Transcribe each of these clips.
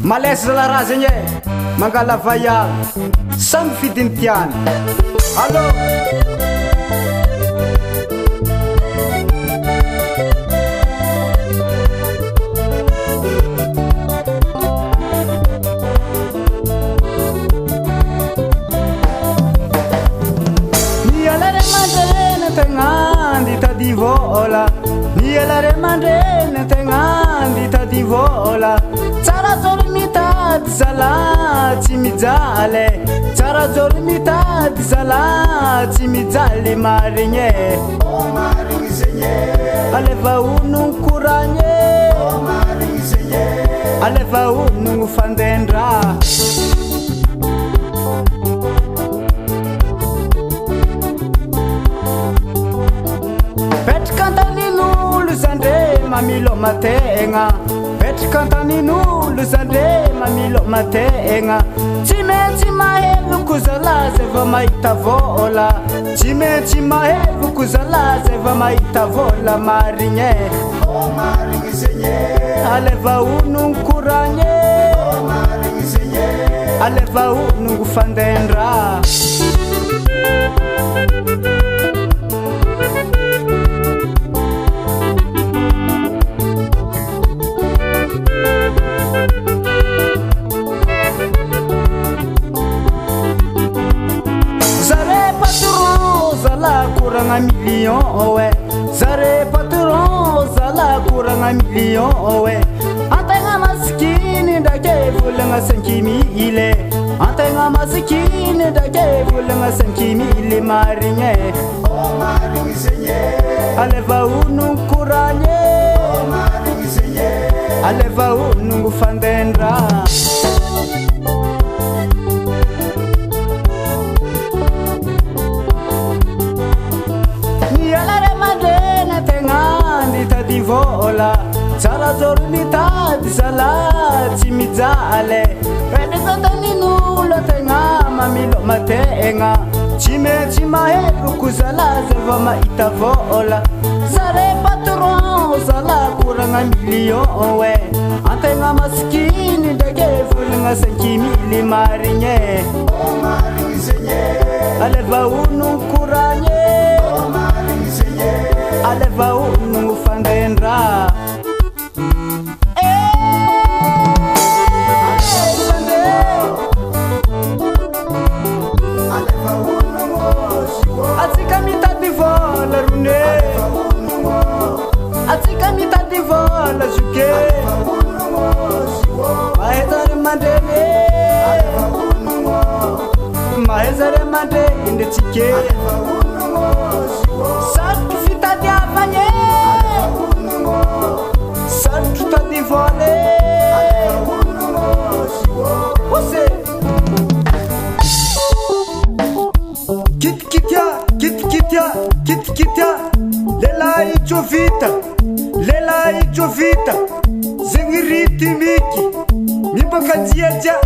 Malesa zala zegny mangala vaya samy fidiny tiany. Allô nialare mandrena tegnandi tadi vola, nialare mandrena tegnandi tadi vola. Tsara zoro mitady zala tsy mijaly, tsara zoro mitady zala tsy mijaly marigny e. Oh marigny zegny e, aleva onogno koragny e. Oh marigny zegny e, aleva onogno fandendra. Petraka antanin'olo zandre mamilo mategna, petraka antanin'olo zandre mamilo mategna. Tsy maintsy mahevoko zala zay va mahita vola, tsy maintsy mahevoko zala zay va mahita vola marigny e. Oh marigny zegny e, aleva onogno koragny e. Oh marigny zegny e, aleva onogno fandendra. Kurang million owe, zare patron zala kurang million owe. Antenga maskini ndake vulanga 5,000, antenga maskini ndake vulanga 5,000 marigny. Oh marigny zegny e, aleva onogno koragny. Oh marigny zegny e, aleva onogno fandendra. Tadi vola, tsara zoro mitady zala tsy mijaly. Petraka antanin'olo tegna mamilo mategna, tsy maintsy mahevoko zala zay va mahita vola. Zare patron zala kuragna million we, antegna maskiny ndraiky volagna 5,000 marigny e. Oh marigny zegny e, aleva onogno koragny e. Oh marigny zegny e, aleva onogno fandendra. Atsika mitady vola rone, atsika mitady vola zuke. Mahezare mandreny, mahezare mandreny ndetsike. Sarotro fitadiavagny, sarotro tady vola. Ose kitkitya lela ijovita, lela ijovita zegny ritimiky mibakajiaja.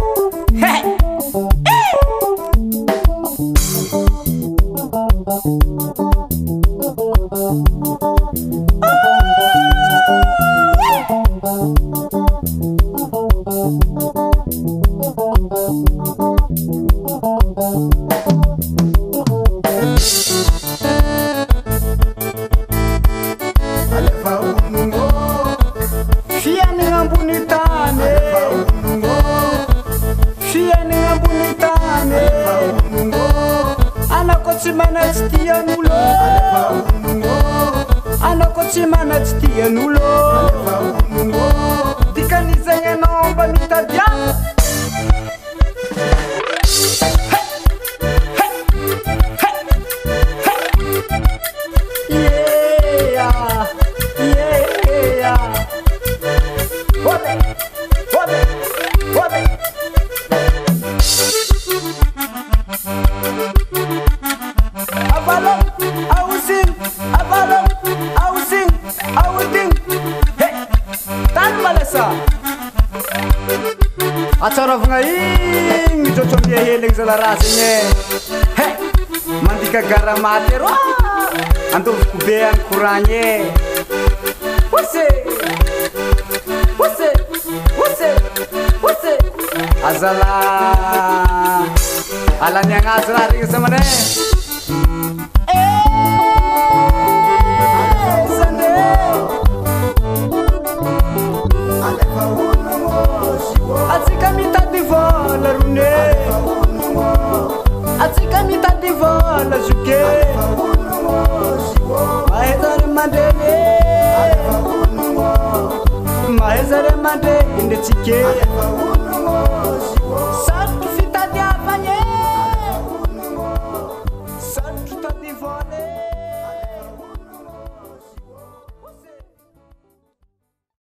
Atsarovagna igny trôtrômbia hely zala raha zegny e. Mandika garamaty ero andoviko be any koragny e. Ose salah. Alan yang asal hari semene.